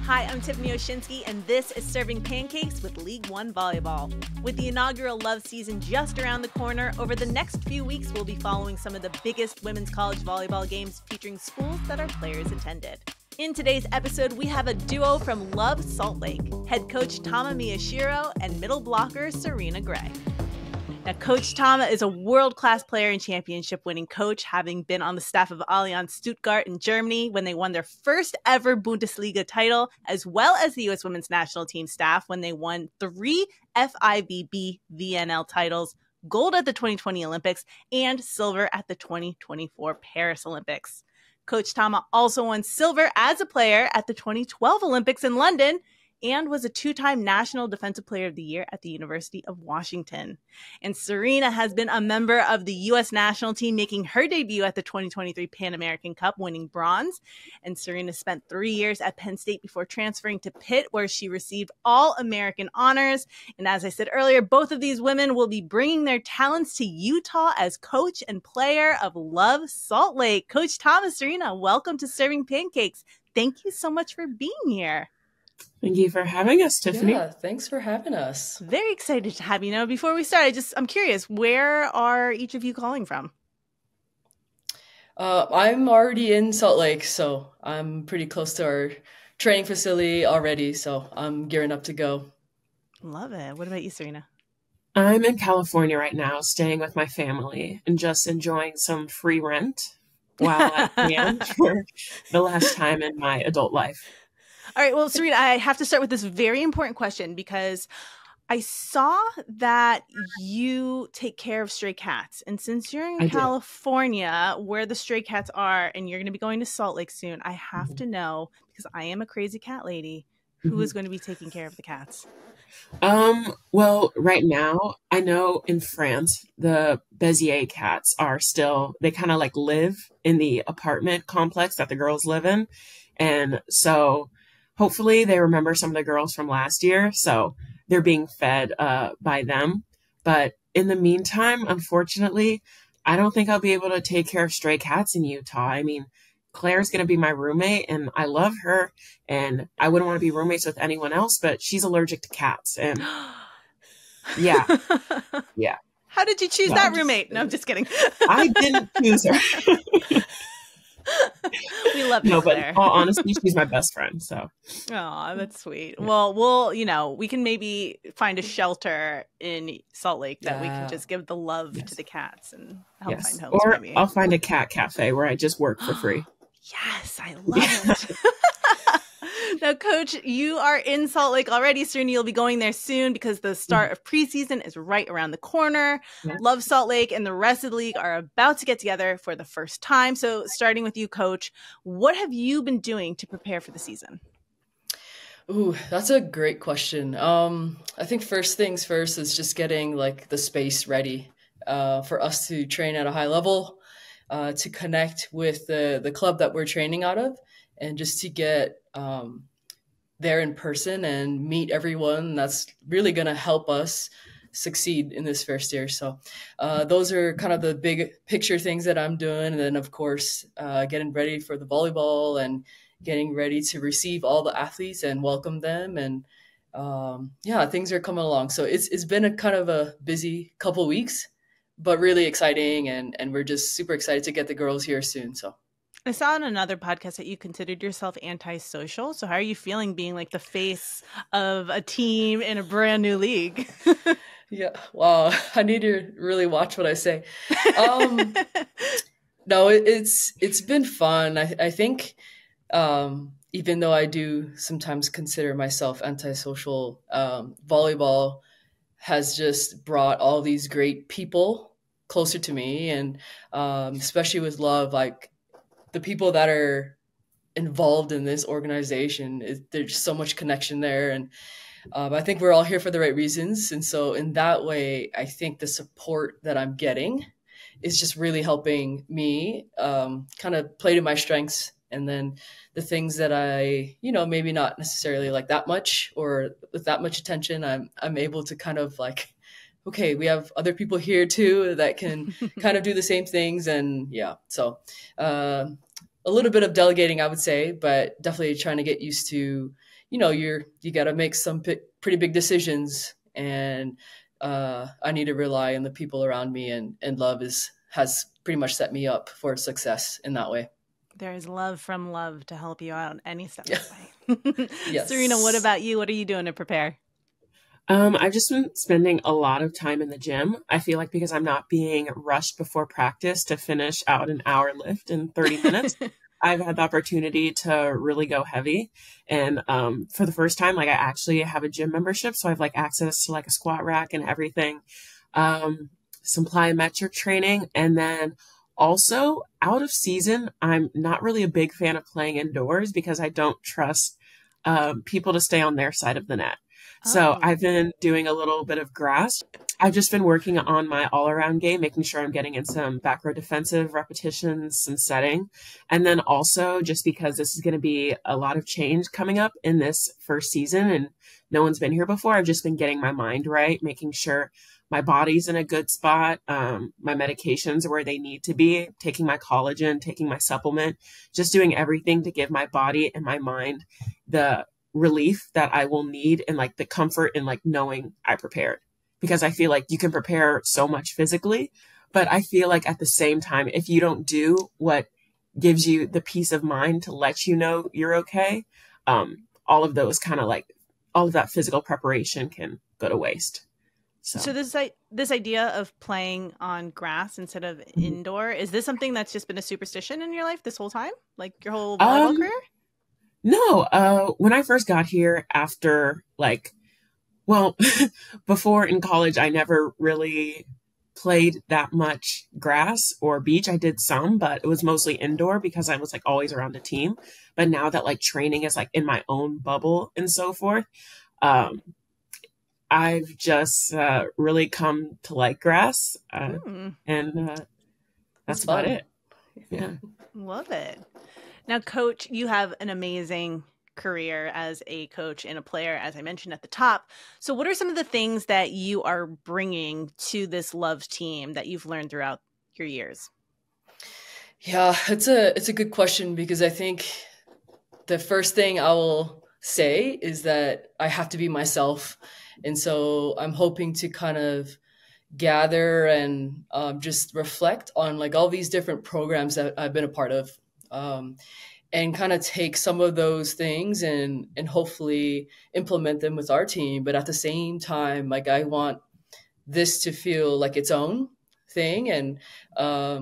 Hi, I'm Tiffany Oshinsky, and this is Serving Pancakes with League One Volleyball. With the inaugural Love season just around the corner, over the next few weeks, we'll be following some of the biggest women's college volleyball games featuring schools that our players attended. In today's episode, we have a duo from LOVB Salt Lake, head coach Tama Miyashiro and middle blocker Serena Gray. Now, Coach Tama is a world-class player and championship-winning coach, having been on the staff of Allianz Stuttgart in Germany when they won their first ever Bundesliga title, as well as the U.S. women's national team staff when they won 3 FIVB VNL titles, gold at the 2020 Olympics, and silver at the 2024 Paris Olympics. Coach Tama also won silver as a player at the 2012 Olympics in London, and was a 2-time National Defensive Player of the Year at the University of Washington. And Serena has been a member of the U.S. national team, making her debut at the 2023 Pan American Cup, winning bronze. And Serena spent 3 years at Penn State before transferring to Pitt, where she received All-American honors. And as I said earlier, both of these women will be bringing their talents to Utah as coach and player of LOVB Salt Lake. Coach Tama, Serena, welcome to Serving Pancakes. Thank you so much for being here. Thank you for having us, Tiffany. Yeah, thanks for having us. Very excited to have you. Now, before we start, I'm curious, where are each of you calling from? I'm already in Salt Lake, so I'm pretty close to our training facility already, so I'm gearing up to go. Love it. What about you, Serena? I'm in California right now, staying with my family and just enjoying some free rent while I can for the last time in my adult life. All right. Well, Serena, I have to start with this very important question because I saw that you take care of stray cats. And since you're in California, where the stray cats are, and you're going to be going to Salt Lake soon, I have to know, because I am a crazy cat lady, who is going to be taking care of the cats? Well, right now, I know in France, the Bézier cats are still, they kind of like live in the apartment complex that the girls live in. And so hopefully they remember some of the girls from last year, so they're being fed by them. But in the meantime, unfortunately, I don't think I'll be able to take care of stray cats in Utah. I mean, Claire's going to be my roommate, and I love her, and I wouldn't want to be roommates with anyone else, but she's allergic to cats. And yeah. How did you choose that roommate? No, I'm just kidding. I didn't choose her. We love you, but Claire. Honestly, she's my best friend. So, oh, that's sweet. Yeah. Well, we can maybe find a shelter in Salt Lake that we can just give the love to the cats and help find homes. Or maybe. I'll find a cat cafe where I just work for free. Yes, I love it. Now, Coach, you are in Salt Lake already. Serena, you'll be going there soon because the start of preseason is right around the corner. Yeah. LOVB Salt Lake and the rest of the league are about to get together for the first time. So starting with you, Coach, what have you been doing to prepare for the season? Ooh, that's a great question. I think first things first is just getting like the space ready for us to train at a high level, to connect with the club that we're training out of, and just to get there in person and meet everyone that's really going to help us succeed in this first year. So those are kind of the big picture things that I'm doing. And then, of course, getting ready for the volleyball and getting ready to receive all the athletes and welcome them. And things are coming along. So it's been a kind of a busy couple weeks, but really exciting. And we're just super excited to get the girls here soon. So I saw on another podcast that you considered yourself antisocial. So how are you feeling being like the face of a team in a brand new league? Yeah. Wow. I need to really watch what I say. No, it's been fun. I think even though I do sometimes consider myself antisocial, volleyball has just brought all these great people closer to me. And especially with LOVB, like, the people that are involved in this organization, there's so much connection there. And I think we're all here for the right reasons. And so in that way, I think the support that I'm getting is just really helping me kind of play to my strengths. And then the things that I, maybe not necessarily like that much or with that much attention, I'm able to kind of like, okay, we have other people here too that can kind of do the same things. And so a little bit of delegating, I would say, but definitely trying to get used to, you got to make some pretty big decisions, and I need to rely on the people around me, and love has pretty much set me up for success in that way. There is love from love to help you out any step of the way. Yes. Serena, what about you? What are you doing to prepare? I've just been spending a lot of time in the gym. I feel like because I'm not being rushed before practice to finish out an hour lift in 30 minutes, I've had the opportunity to really go heavy. And for the first time, like I actually have a gym membership. So I have like access to like a squat rack and everything, some plyometric training. And then also out of season, I'm not really a big fan of playing indoors because I don't trust people to stay on their side of the net. So I've been doing a little bit of grass. I've just been working on my all-around game, making sure I'm getting in some back row defensive repetitions, some setting. And then also just because this is going to be a lot of change coming up in this first season and no one's been here before, I've just been getting my mind right, making sure my body's in a good spot, my medications are where they need to be, taking my collagen, taking my supplement, just doing everything to give my body and my mind the relief that I will need and like the comfort in like knowing I prepared. Because I feel like you can prepare so much physically, but I feel like at the same time, if you don't do what gives you the peace of mind to let you know you're okay, all of those kind of like all of that physical preparation can go to waste. So this idea of playing on grass instead of indoor, is this something that's just been a superstition in your life this whole time? Like your whole volleyball career? No. When I first got here after before in college, I never really played that much grass or beach. I did some, but it was mostly indoor because I was like always around a team. But now that like training is like in my own bubble and so forth, I've just really come to like grass, and that's about it. Yeah. Love it. Now, Coach, you have an amazing career as a coach and a player, as I mentioned at the top. So what are some of the things that you are bringing to this Love team that you've learned throughout your years? Yeah, it's a good question, because I think the first thing I will say is that I have to be myself. And so I'm hoping to kind of gather and just reflect on like all these different programs that I've been a part of, and kind of take some of those things and hopefully implement them with our team. But at the same time, like I want this to feel like its own thing. And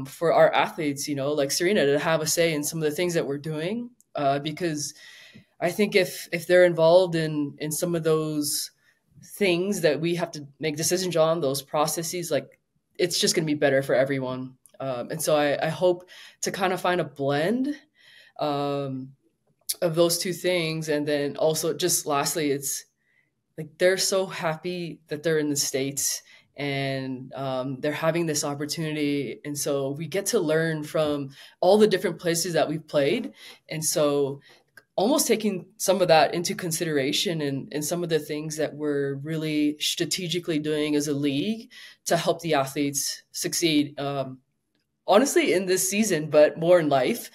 for our athletes, like Serena, to have a say in some of the things that we're doing, because I think if they're involved in some of those things that we have to make decisions on, those processes, like it's just going to be better for everyone. And so I hope to kind of find a blend of those two things. And then also just lastly, it's like they're so happy that they're in the States and they're having this opportunity. And so we get to learn from all the different places that we've played. And so almost taking some of that into consideration and some of the things that we're really strategically doing as a league to help the athletes succeed, honestly, in this season, but more in life.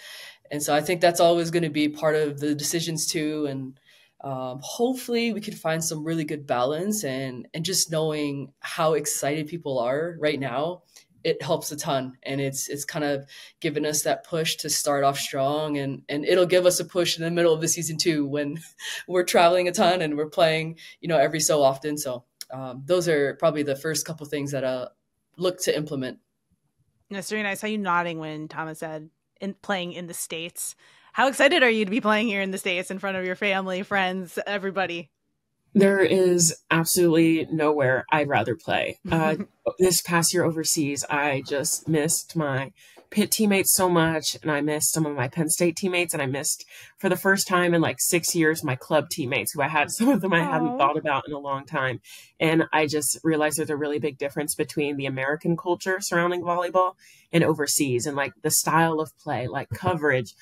And so I think that's always going to be part of the decisions too. And hopefully we can find some really good balance, and just knowing how excited people are right now, it helps a ton. And it's kind of given us that push to start off strong, and it'll give us a push in the middle of the season too, when we're traveling a ton and we're playing, every so often. So those are probably the first couple things that I look to implement. Now, Serena, I saw you nodding when Tama said playing in the States. How excited are you to be playing here in the States in front of your family, friends, everybody? There is absolutely nowhere I'd rather play. This past year overseas, I just missed my Pitt teammates so much, and I missed some of my Penn State teammates, and I missed, for the first time in like 6 years, my club teammates, who I had, some of them I hadn't thought about in a long time. And I just realized there's a really big difference between the American culture surrounding volleyball and overseas, and like the style of play, like coverage,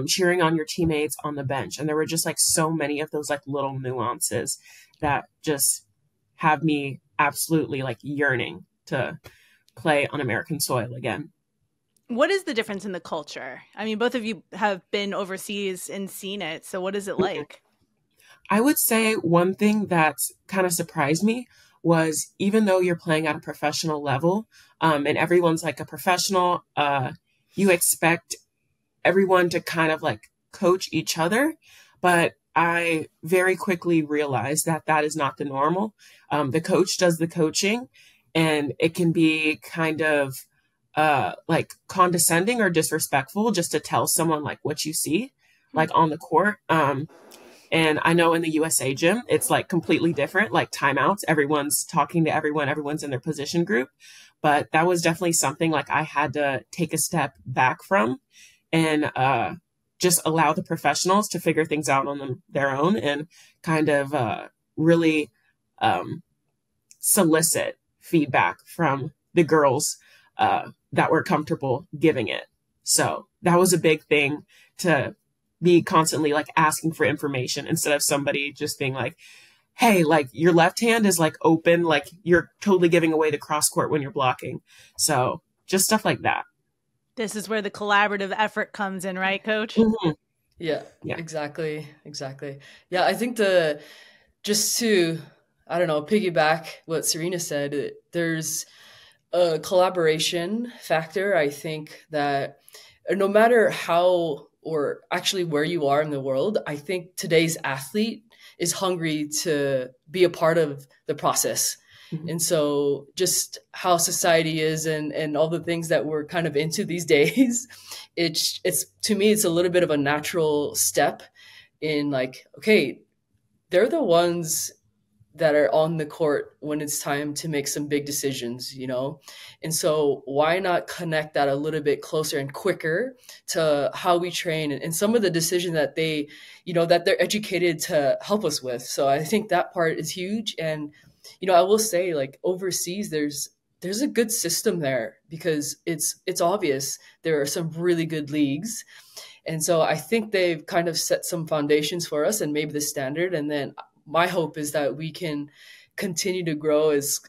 cheering on your teammates on the bench. And there were just like so many of those like little nuances that just have me absolutely like yearning to play on American soil again. What is the difference in the culture? I mean, both of you have been overseas and seen it. So what is it like? I would say one thing that's kind of surprised me was even though you're playing at a professional level, and everyone's like a professional, you expect everyone to kind of like coach each other. But I very quickly realized that that is not the normal. The coach does the coaching, and it can be kind of like condescending or disrespectful just to tell someone like what you see, like on the court. And I know in the USA gym, it's like completely different, like timeouts. Everyone's talking to everyone. Everyone's in their position group. But that was definitely something like I had to take a step back from and just allow the professionals to figure things out on their own and kind of really solicit feedback from the girls that were comfortable giving it. So that was a big thing, to be constantly like asking for information instead of somebody just being like, hey, like your left hand is like open, like you're totally giving away the cross court when you're blocking. So just stuff like that. This is where the collaborative effort comes in, right, Coach? Mm-hmm. Yeah, exactly. Yeah, I think just to, I don't know, piggyback what Serena said, there's a collaboration factor. I think that no matter how, or actually where you are in the world, I think today's athlete is hungry to be a part of the process. Mm-hmm. And so just how society is and all the things that we're kind of into these days, it's to me, it's a little bit of a natural step in like, okay, they're the ones that are on the court when it's time to make some big decisions, you know? And so why not connect that a little bit closer and quicker to how we train and some of the decisions that they, you know, that they're educated to help us with. So I think that part is huge. And, you know, I will say like overseas, there's a good system there because it's obvious there are some really good leagues. And so I think they've kind of set some foundations for us and maybe the standard. And then my hope is that we can continue to grow as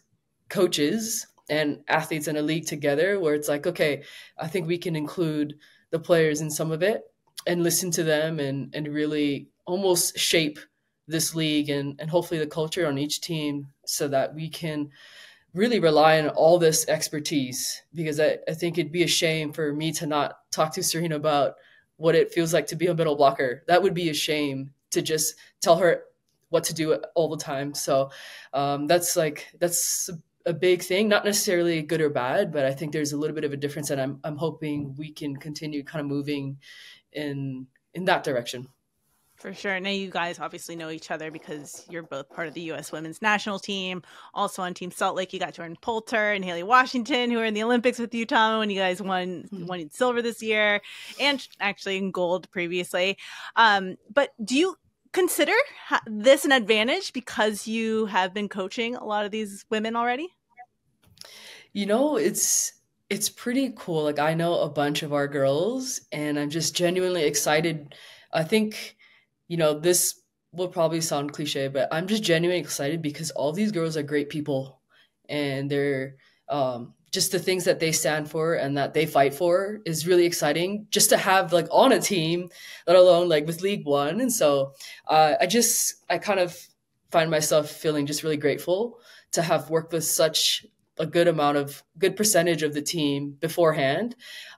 coaches and athletes in a league together where it's like, okay, I think we can include the players in some of it and listen to them and really almost shape this league and hopefully the culture on each team so that we can really rely on all this expertise, because I think it'd be a shame for me to not talk to Serena about what it feels like to be a middle blocker. That would be a shame to just tell her what to do all the time. So that's a big thing, not necessarily good or bad, but I think there's a little bit of a difference, and I'm hoping we can continue kind of moving in that direction. For sure. Now you guys obviously know each other because you're both part of the U.S. women's national team. Also on Team Salt Lake, you got Jordan Poulter and Haley Washington, who were in the Olympics with you, Tama, when you guys won silver this year, and actually in gold previously. But do you consider this an advantage because you have been coaching a lot of these women already? You know, it's pretty cool. Like I know a bunch of our girls and I'm just genuinely excited. I think, you know, this will probably sound cliche, but I'm just genuinely excited because all these girls are great people and they're just the things that they stand for and that they fight for is really exciting just to have like on a team, let alone like with League One. And so I kind of find myself feeling just really grateful to have worked with such a good percentage of the team beforehand.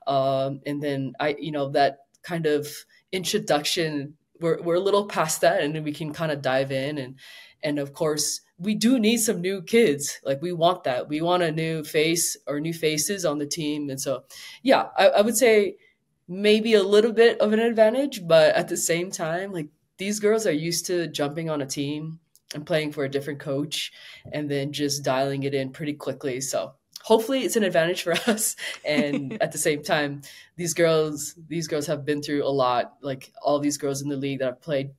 And then that kind of introduction, we're a little past that and then we can kind of dive in and of course we do need some new kids. Like we want that. We want a new face or new faces on the team. And so, yeah, I would say maybe a little bit of an advantage, but at the same time, like these girls are used to jumping on a team and playing for a different coach and then just dialing it in pretty quickly. So hopefully it's an advantage for us. And at the same time, these girls have been through a lot, like all these girls in the league that have played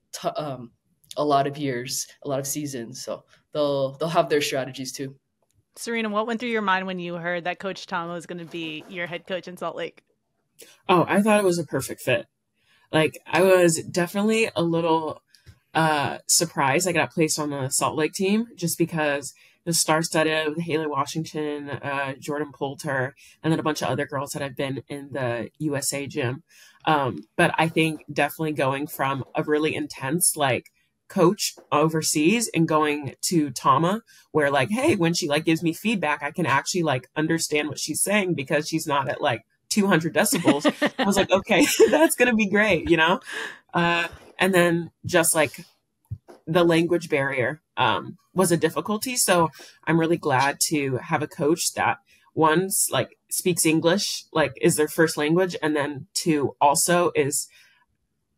a lot of years, a lot of seasons. So they'll have their strategies too. Serena, what went through your mind when you heard that Coach Tama was going to be your head coach in Salt Lake? Oh, I thought it was a perfect fit. Like I was definitely a little surprised I got placed on the Salt Lake team just because the star-studded with Haley Washington, Jordan Poulter, and then a bunch of other girls that have been in the USA gym. But I think definitely going from a really intense like coach overseas and going to Tama, where like, hey, when she like gives me feedback, I can actually like understand what she's saying because she's not at like 200 decibels. I was like, okay, that's going to be great, you know? And then just like the language barrier was a difficulty. So I'm really glad to have a coach that one's like speaks English, like is their first language. And then two also is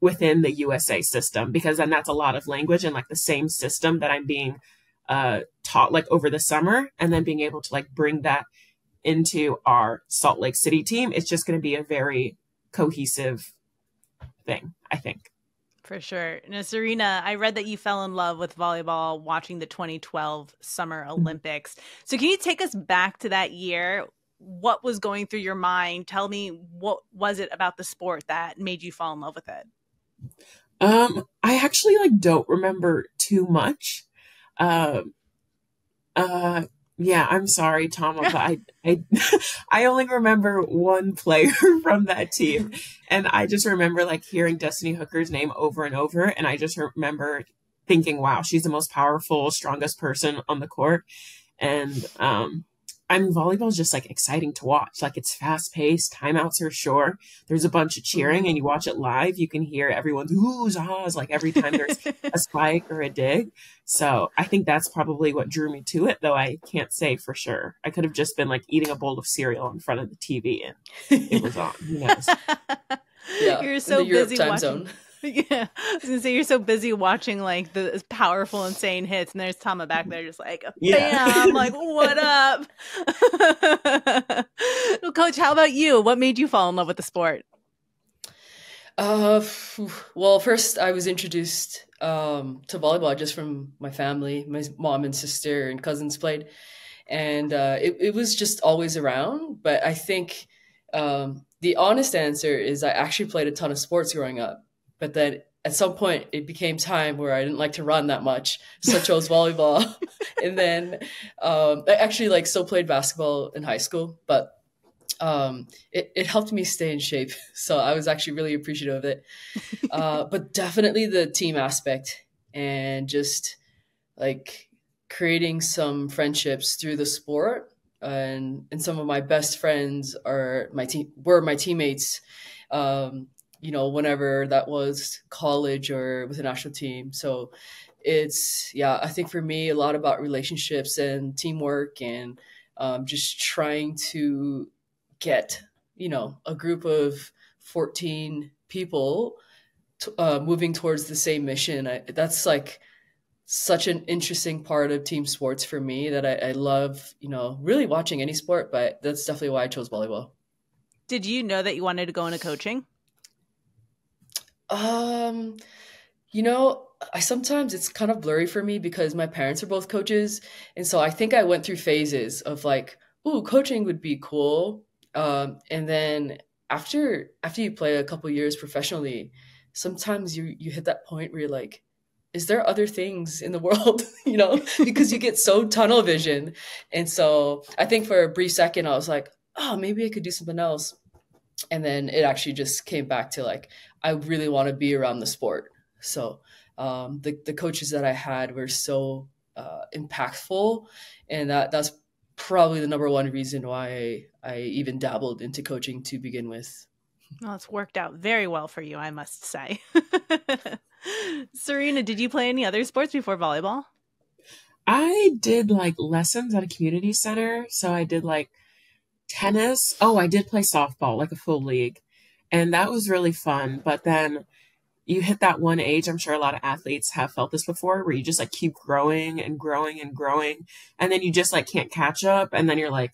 within the USA system, because then that's a lot of language and like the same system that I'm being taught like over the summer, and then being able to like bring that into our Salt Lake City team. It's just going to be a very cohesive thing, I think. For sure. Now, Serena, I read that you fell in love with volleyball watching the 2012 Summer Olympics. So can you take us back to that year? What was going through your mind? Tell me, what was it about the sport that made you fall in love with it? I actually like don't remember too much. Yeah, I'm sorry, Tama, but I only remember one player from that team. And I just remember like hearing Destiny Hooker's name over and over. And I just remember thinking, wow, she's the most powerful, strongest person on the court. And I mean, volleyball is just like exciting to watch. Like it's fast paced, timeouts are short. There's a bunch of cheering, and you watch it live. You can hear everyone's oohs, ahs, like every time there's a spike or a dig. So I think that's probably what drew me to it, though I can't say for sure. I could have just been like eating a bowl of cereal in front of the TV and it was on. Who knows? Yeah, you're so in the Europe busy time watching. zone. Yeah, I was gonna say you're so busy watching like the powerful, insane hits, and there's Tama back there just like, bam, like what up? Well, Coach, how about you? What made you fall in love with the sport? Well, first I was introduced to volleyball just from my family. My mom and sister and cousins played, and it was just always around. But I think the honest answer is I actually played a ton of sports growing up. But then at some point it became time where I didn't like to run that much. So I chose volleyball. And then I actually like still played basketball in high school, but it helped me stay in shape. So I was actually really appreciative of it. But definitely the team aspect and just like creating some friendships through the sport. And some of my best friends were my teammates. You know, whenever that was college or with the national team. So it's, yeah, I think for me, a lot about relationships and teamwork and just trying to get, you know, a group of 14 people moving towards the same mission. That's like such an interesting part of team sports for me that I love, you know, really watching any sport, but that's definitely why I chose volleyball. Did you know that you wanted to go into coaching? You know, sometimes it's kind of blurry for me because my parents are both coaches. And so I think I went through phases of like, ooh, coaching would be cool. And then after you play a couple years professionally, sometimes you hit that point where you're like, is there other things in the world, you know, because you get so tunnel vision. And so I think for a brief second, I was like, oh, maybe I could do something else. And then it actually just came back to like, I really want to be around the sport. So the coaches that I had were so impactful. And that's probably the number one reason why I even dabbled into coaching to begin with. Well, it's worked out very well for you, I must say. Serena, did you play any other sports before volleyball? I did like lessons at a community center. So I did like tennis. Oh, I did play softball, like a full league. And that was really fun. But then you hit that one age, I'm sure a lot of athletes have felt this before, where you just like keep growing and growing and growing. And then you just like can't catch up. And then you're like,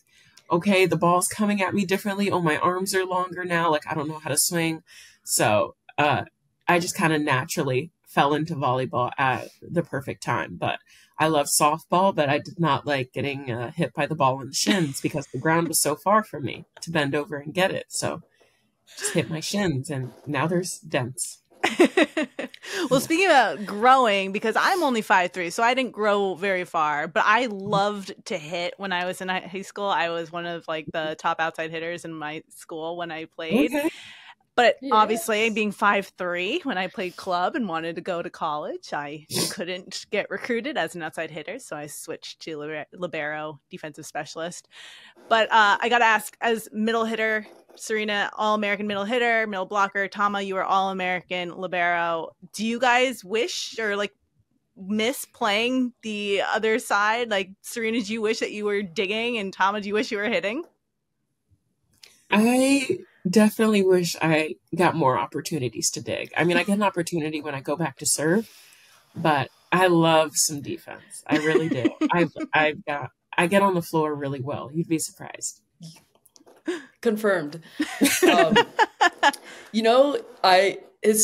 okay, the ball's coming at me differently. Oh, my arms are longer now. Like, I don't know how to swing. So I just kind of naturally fell into volleyball at the perfect time. But I love softball, but I did not like getting hit by the ball in the shins because the ground was so far from me to bend over and get it. So just hit my shins, and now there's dents. Well, speaking about growing, because I'm only 5'3", so I didn't grow very far, but I loved to hit when I was in high school. I was one of like the top outside hitters in my school when I played. Okay. But Yes. obviously, being 5'3", when I played club and wanted to go to college, I couldn't get recruited as an outside hitter, so I switched to libero, defensive specialist. But I got to ask, as middle hitter, Serena, All-American middle hitter, middle blocker, Tama, you were All-American libero. Do you guys wish or like miss playing the other side? Like, Serena, do you wish that you were digging, and Tama, do you wish you were hitting? I definitely wish I got more opportunities to dig. I mean, I get an opportunity when I go back to serve, but I love some defense. I really do. I get on the floor really well. You'd be surprised. Confirmed. It's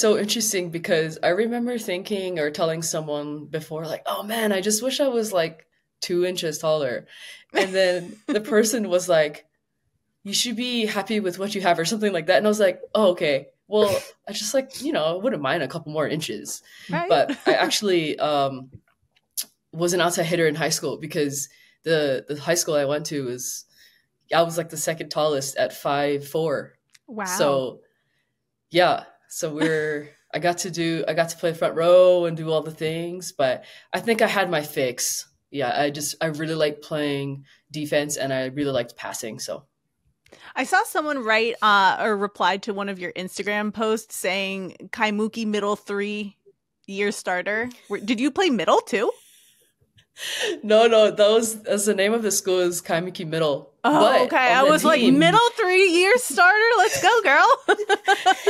so interesting because I remember thinking or telling someone before, like, oh man, I just wish I was like 2 inches taller. And then the person was like, you should be happy with what you have or something like that. And I was like, oh, okay. Well, I just like, I wouldn't mind a couple more inches. Right. But I actually was an outside hitter in high school because the high school I went to I was like the second tallest at 5'4". Wow. So yeah. So I got to play front row and do all the things, but I think I had my fix. Yeah. I really liked playing defense and I really liked passing. So I saw someone write or replied to one of your Instagram posts saying Kaimuki middle 3-year starter. Did you play middle too? No, that's the name of the school is Kaimuki Middle. Oh, but okay. I was like, middle 3-year starter? Let's go, girl.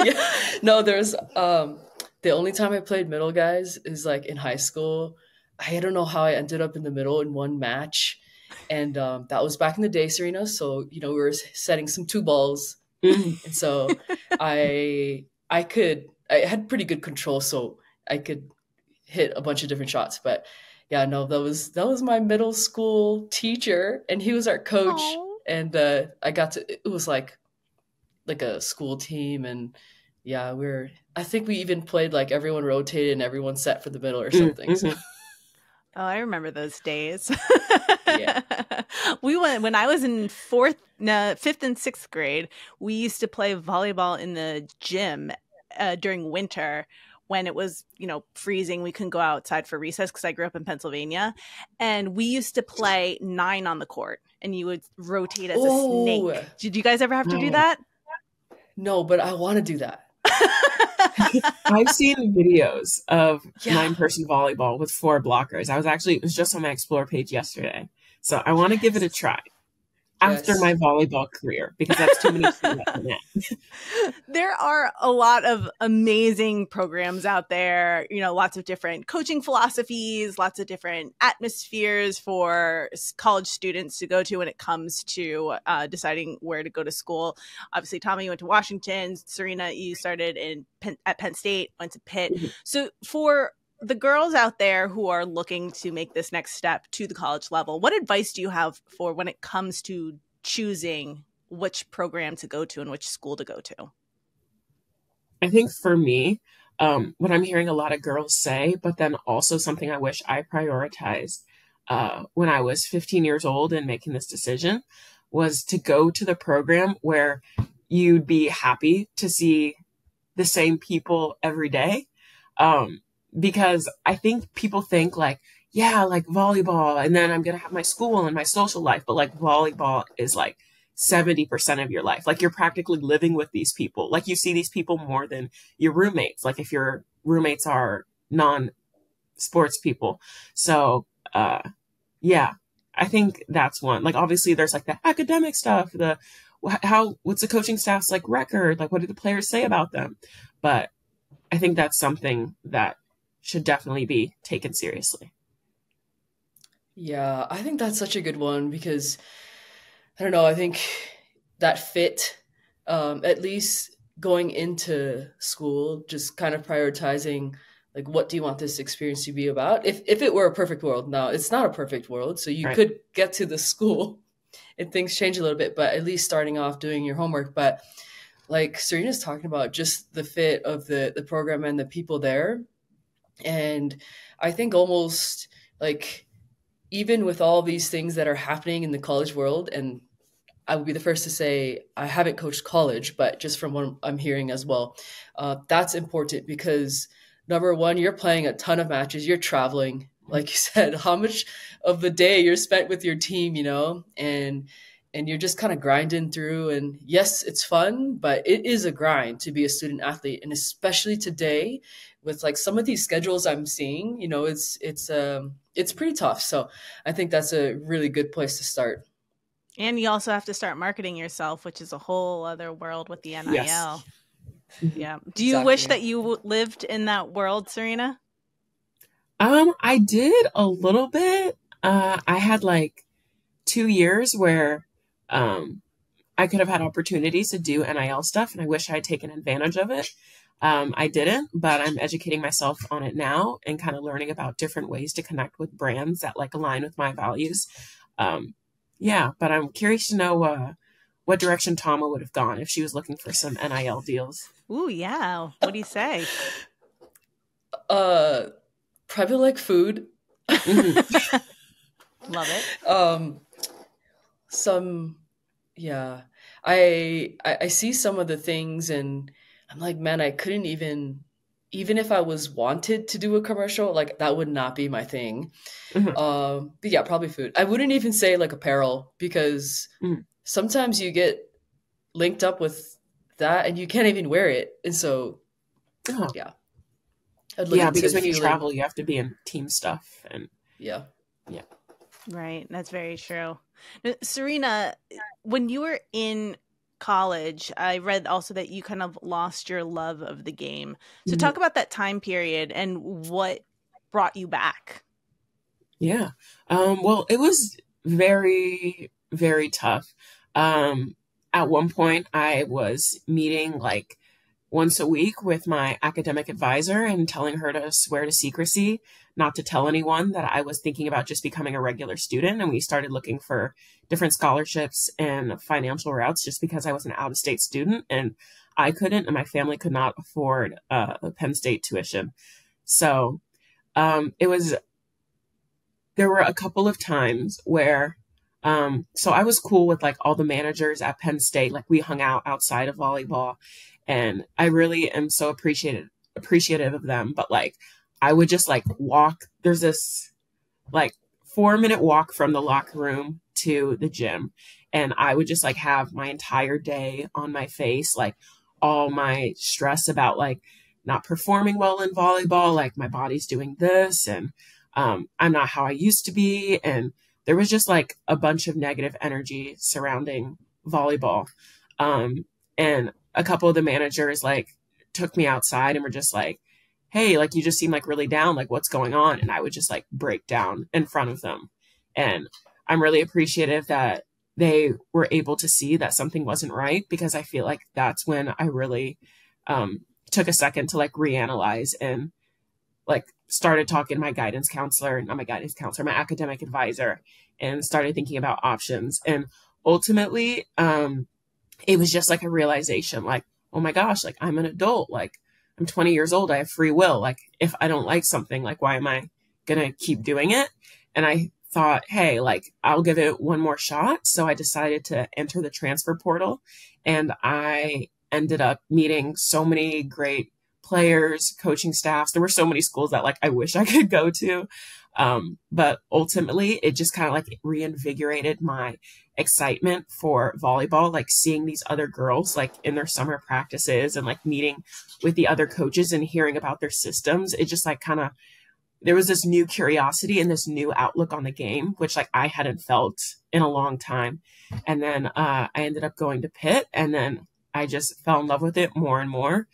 Yeah. No, there's the only time I played middle, guys, is like in high school. I don't know how I ended up in the middle in one match. And that was back in the day, Serena. So, we were setting some 2 balls. And so I had pretty good control, so I could hit a bunch of different shots. But yeah, no, that was my middle school teacher, and he was our coach. Aww. And it was like a school team. And yeah, I think we even played like everyone rotated and everyone set for the middle or something. So. Oh, I remember those days. Yeah. When I was in 5th and 6th grade, we used to play volleyball in the gym during winter when it was, freezing. We couldn't go outside for recess because I grew up in Pennsylvania. And we used to play 9 on the court, and you would rotate as a snake. Did you guys ever have to do that? No, but I want to do that. I've seen videos of 9-person volleyball with 4 blockers. It was just on my Explore page yesterday. So I want to give it a try after my volleyball career, because that's too many things. There are a lot of amazing programs out there, lots of different coaching philosophies, lots of different atmospheres for college students to go to when it comes to deciding where to go to school. Obviously, Tama, you went to Washington. Serena, you started at Penn State, went to Pitt. Mm-hmm. So for the girls out there who are looking to make this next step to the college level, what advice do you have for when it comes to choosing which program to go to and which school to go to? I think for me, what I'm hearing a lot of girls say, but then also something I wish I prioritized when I was 15 years old and making this decision, was to go to the program where you'd be happy to see the same people every day. Because I think people think like volleyball, and then I'm going to have my school and my social life. But like volleyball is like 70% of your life. Like you're practically living with these people. Like you see these people more than your roommates. Like if your roommates are non-sports people. So, yeah, I think that's one. Like obviously there's like the academic stuff, what's the coaching staff's like record? Like what do the players say about them? But I think that's something that should definitely be taken seriously. Yeah, I think that's such a good one because, I don't know, I think that fit, at least going into school, just kind of prioritizing, like, what do you want this experience to be about? If it were a perfect world. Now, it's not a perfect world, so you could get to the school and things change a little bit, but at least starting off doing your homework. But like Serena's talking about, just the fit of the program and the people there. And I think almost like even with all these things that are happening in the college world, and I would be the first to say I haven't coached college, but just from what I'm hearing as well, that's important because number one, you're playing a ton of matches, you're traveling, like you said, how much of the day you're spent with your team, you know, and you're just kind of grinding through. And yes, it's fun, but it is a grind to be a student athlete, and especially today with like some of these schedules I'm seeing, you know, it's pretty tough. So I think that's a really good place to start. And you also have to start marketing yourself, which is a whole other world with the NIL. Yes. Yeah. Do you wish that you lived in that world, Serena? I did a little bit. I had like 2 years where I could have had opportunities to do NIL stuff, and I wish I had taken advantage of it. I didn't, but I'm educating myself on it now and kind of learning about different ways to connect with brands that like align with my values. Yeah, but I'm curious to know what direction Tama would have gone if she was looking for some NIL deals. Ooh, yeah. What do you say? Probably like food. Love it. Yeah. I see some of the things and I'm like, man, I couldn't even if I was wanted to do a commercial, like that would not be my thing. But yeah, probably food. I wouldn't even say like apparel because sometimes you get linked up with that and you can't even wear it. And so, yeah. Yeah, because when you travel, you have to be in team stuff. And yeah. Right. That's very true. Now, Serena, when you were in college, I read also that you kind of lost your love of the game. So talk about that time period and what brought you back. Yeah. Well, it was very, very tough. At one point, I was meeting like once a week with my academic advisor and telling her to swear to secrecy, not to tell anyone that I was thinking about just becoming a regular student. And we started looking for different scholarships and financial routes just because I was an out-of-state student and I couldn't, and my family could not afford a Penn State tuition. So there were a couple of times where, so I was cool with like all the managers at Penn State. Like we hung out outside of volleyball. And I really am so appreciative of them. But like, I would just like walk. There's this like 4-minute walk from the locker room to the gym. And I would just like have my entire day on my face, like all my stress about like not performing well in volleyball. Like my body's doing this and I'm not how I used to be. And there was just like a bunch of negative energy surrounding volleyball. And a couple of the managers like took me outside and were just like, hey, like you just seem like really down, like what's going on? And I would just like break down in front of them. And I'm really appreciative that they were able to see that something wasn't right, because I feel like that's when I really took a second to like reanalyze and like started talking to my my academic advisor, and started thinking about options. And ultimately, it was just like a realization, like, oh my gosh, like I'm an adult, like I'm 20 years old. I have free will. Like if I don't like something, like why am I going to keep doing it? And I thought, hey, like I'll give it one more shot. So I decided to enter the transfer portal, and I ended up meeting so many great players, coaching staffs. There were so many schools that like I wish I could go to. But ultimately it just kind of like reinvigorated my excitement for volleyball, like seeing these other girls like in their summer practices and like meeting with the other coaches and hearing about their systems. It just like kind of, there was this new curiosity and this new outlook on the game, which like I hadn't felt in a long time. And then I ended up going to Pitt, and then I just fell in love with it more and more.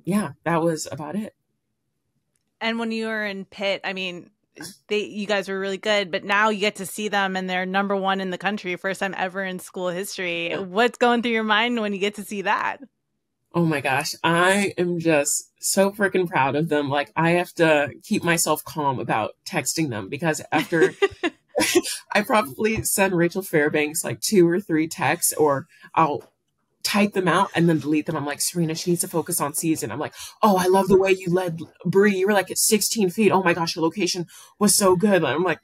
Yeah, that was about it. And when you were in Pitt, I mean, you guys were really good, but now you get to see them and they're number one in the country, first time ever in school history. Yeah. What's going through your mind when you get to see that? Oh my gosh, I am just so freaking proud of them. Like I have to keep myself calm about texting them, because after I probably send Rachel Fairbanks like 2 or 3 texts, or I'll type them out and then delete them. I'm like, Serena, she needs to focus on season. I'm like, oh, I love the way you led Bree. You were like at 16 feet. Oh my gosh, your location was so good. And I'm like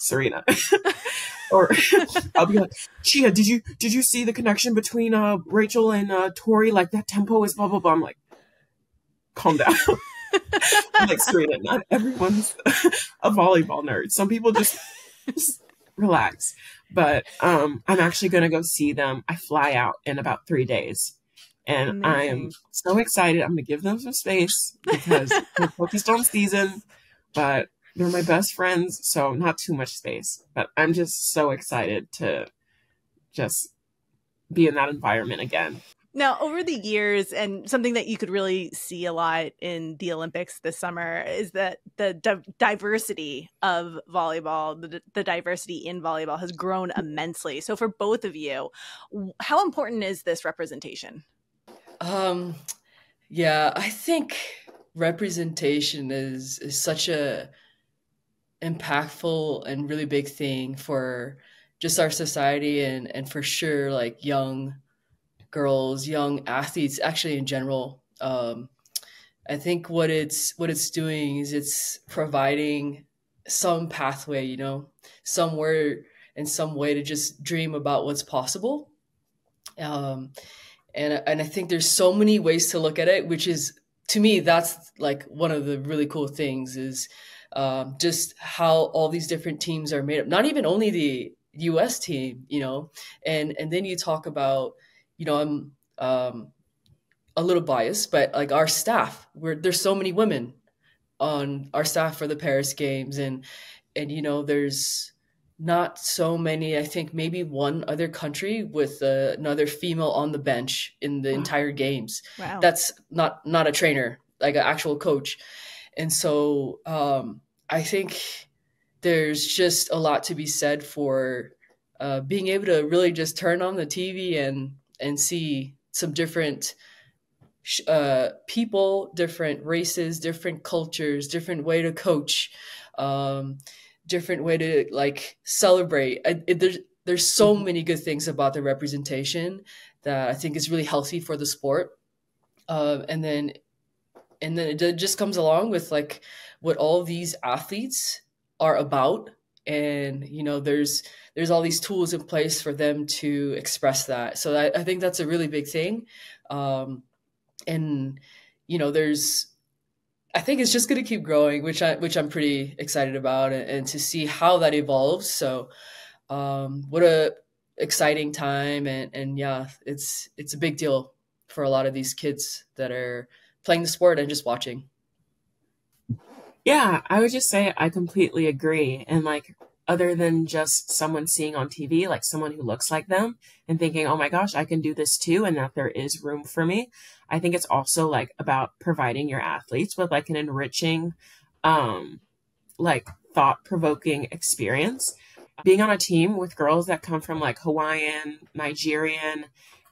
Serena. Or I'll be like, Chia, did you see the connection between Rachel and Tori? Like that tempo is blah blah blah. I'm like, calm down. I'm like, Serena, not everyone's a volleyball nerd. Some people just relax. But I'm actually gonna go see them. I fly out in about 3 days. And I am so excited. I'm gonna give them some space because we're focused on season, but they're my best friends, so not too much space. But I'm just so excited to just be in that environment again. Now, over the years, and something that you could really see a lot in the Olympics this summer is that the diversity of volleyball, the diversity in volleyball has grown immensely. So for both of you, how important is this representation? Yeah, I think representation is such a impactful and really big thing for just our society and for sure like young girls, young athletes, actually in general. I think what it's doing is it's providing some pathway, you know, somewhere in some way to just dream about what's possible. And I think there's so many ways to look at it, which is, to me, that's like one of the really cool things is just how all these different teams are made up. Not even only the U.S. team, you know, and then you talk about, you know, I'm a little biased, but like our staff, there's so many women on our staff for the Paris Games, and you know, there's not so many. I think maybe one other country with another female on the bench in the entire games. Wow. That's not a trainer, like an actual coach. And so I think there's just a lot to be said for being able to really just turn on the TV and see some different people, different races, different cultures, different way to coach, different way to like celebrate. There's so many good things about the representation that I think is really healthy for the sport. And then it just comes along with like what all these athletes are about. And, you know, there's all these tools in place for them to express that. So I think that's a really big thing. And, you know, I think it's just going to keep growing, which I'm pretty excited about, and to see how that evolves. So what a exciting time. And yeah, it's a big deal for a lot of these kids that are playing the sport and just watching. Yeah, I would just say I completely agree. And like, other than just someone seeing on TV, like someone who looks like them and thinking, oh my gosh, I can do this too, and that there is room for me. I think it's also like about providing your athletes with like an enriching, like thought-provoking experience. Being on a team with girls that come from like Hawaiian, Nigerian,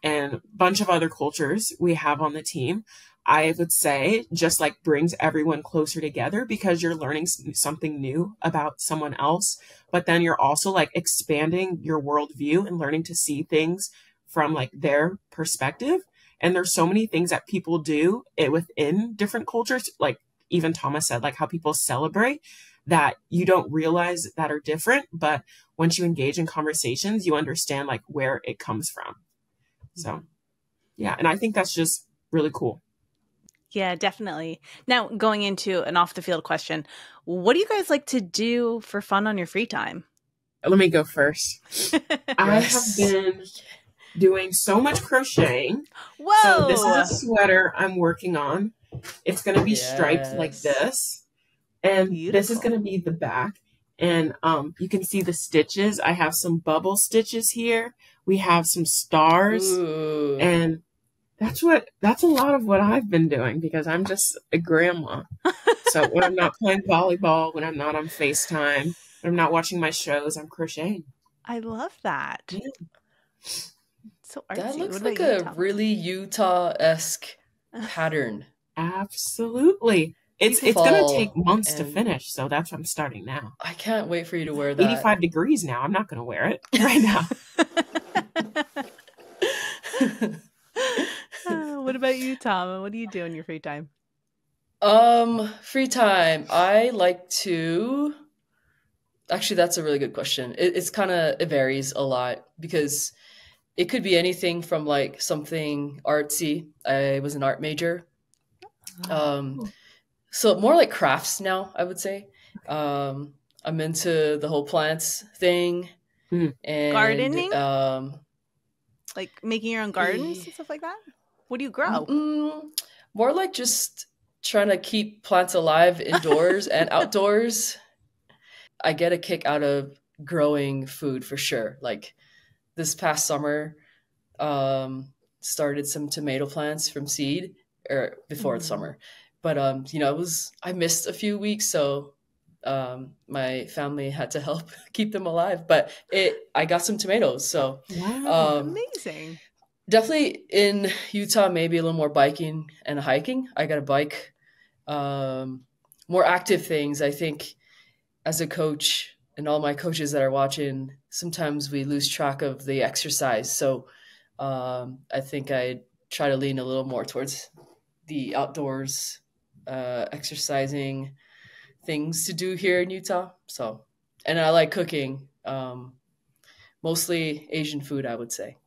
and a bunch of other cultures we have on the team, I would say just like brings everyone closer together because you're learning something new about someone else, but then you're also like expanding your worldview and learning to see things from like their perspective. And there's so many things that people do within different cultures, like even Tama said, like how people celebrate that you don't realize that are different, but once you engage in conversations, you understand like where it comes from. So yeah, and I think that's just really cool. Yeah, definitely. Now, going into an off the field question, what do you guys like to do for fun on your free time? Let me go first. I have been doing so much crocheting. Whoa! So this is a sweater I'm working on. It's going to be striped like this. And this is going to be the back. And you can see the stitches. I have some bubble stitches here. We have some stars. Ooh. And that's a lot of what I've been doing because I'm just a grandma. So when I'm not playing volleyball, when I'm not on FaceTime, when I'm not watching my shows, I'm crocheting. I love that. Yeah. So artsy. That looks like a really Utah-esque pattern. Absolutely. It's going to take months to finish, so that's what I'm starting now. I can't wait for you to wear that. 85 degrees now. I'm not going to wear it right now. What about you, Tama? What do you do in your free time? Free time. I like to Actually, that's a really good question. It varies a lot because it could be anything from like something artsy. I was an art major. So more like crafts now, I would say. I'm into the whole plants thing and gardening, like making your own gardens and stuff like that. What do you grow? More like just trying to keep plants alive indoors and outdoors. I get a kick out of growing food for sure. Like this past summer, started some tomato plants from seed or before the summer. But, I missed a few weeks, so my family had to help keep them alive. But I got some tomatoes, so amazing. Definitely in Utah, maybe a little more biking and hiking. I got a bike. More active things. I think as a coach and all my coaches that are watching, sometimes we lose track of the exercise. So I think I try to lean a little more towards the outdoors, exercising things to do here in Utah. So, and I like cooking, mostly Asian food, I would say.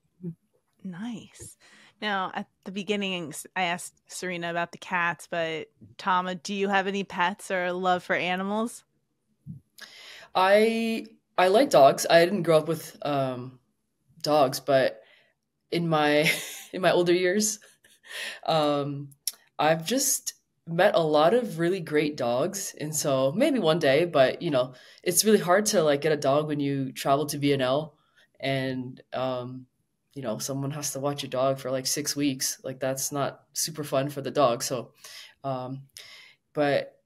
Nice. Now, at the beginning, I asked Serena about the cats, but Tama, do you have any pets or love for animals? I like dogs. I didn't grow up with dogs, but in my older years, I've just met a lot of really great dogs, and so maybe one day. But it's really hard to like get a dog when you travel to BNL, and someone has to watch your dog for like 6 weeks. Like that's not super fun for the dog. So, but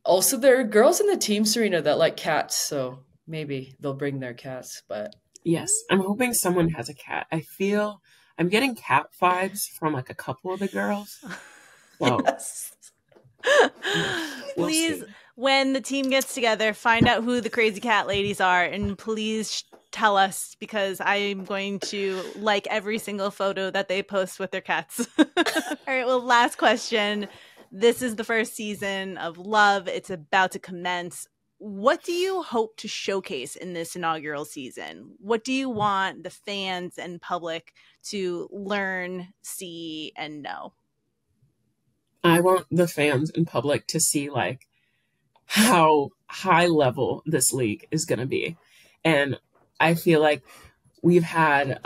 also there are girls in the team, Serena, that like cats. So maybe they'll bring their cats. But yes, I'm hoping someone has a cat. I feel I'm getting cat vibes from like a couple of the girls. So, yes. Please, when the team gets together, find out who the crazy cat ladies are, and please tell us, because I'm going to like every single photo that they post with their cats. All right, well, last question. This is the first season of Love. It's about to commence. What do you hope to showcase in this inaugural season? What do you want the fans and public to learn, see, and know? I want the fans and public to see like how high level this league is going to be. And I feel like we've had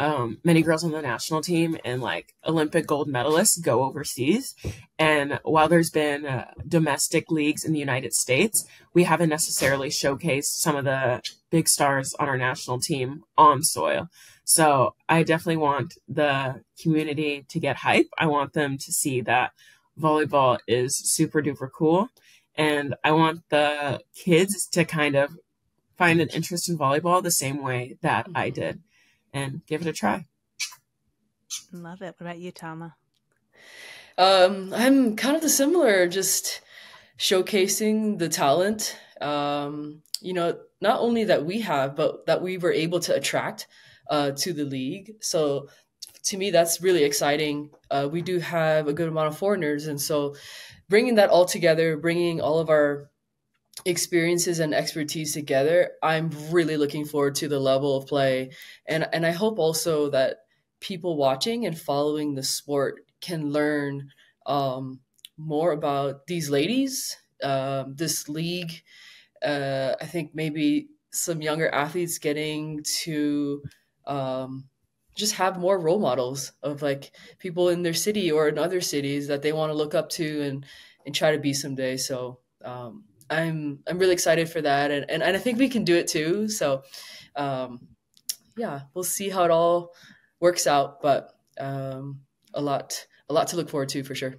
many girls on the national team and like Olympic gold medalists go overseas. And while there's been domestic leagues in the United States, we haven't necessarily showcased some of the big stars on our national team on soil. So I definitely want the community to get hype. I want them to see that volleyball is super duper cool. And I want the kids to kind of find an interest in volleyball the same way that I did and give it a try. Love it. What about you, Tama? I'm kind of the similar, just showcasing the talent, not only that we have, but that we were able to attract to the league. So to me, that's really exciting. We do have a good amount of foreigners. And so bringing that all together, bringing all of our experiences and expertise together, I'm really looking forward to the level of play. And I hope also that people watching and following the sport can learn more about these ladies, this league. I think maybe some younger athletes getting to just have more role models of like people in their city or in other cities that they want to look up to and try to be someday. So I'm really excited for that. And I think we can do it too. So we'll see how it all works out, but a lot to look forward to for sure.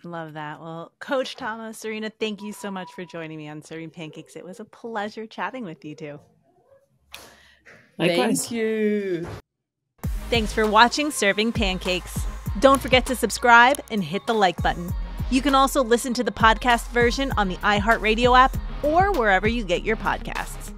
Love that. Well, Coach Tama, Serena, thank you so much for joining me on Serving Pancakes. It was a pleasure chatting with you two. Likewise. Thank you. Thanks for watching Serving Pancakes. Don't forget to subscribe and hit the like button. You can also listen to the podcast version on the iHeartRadio app or wherever you get your podcasts.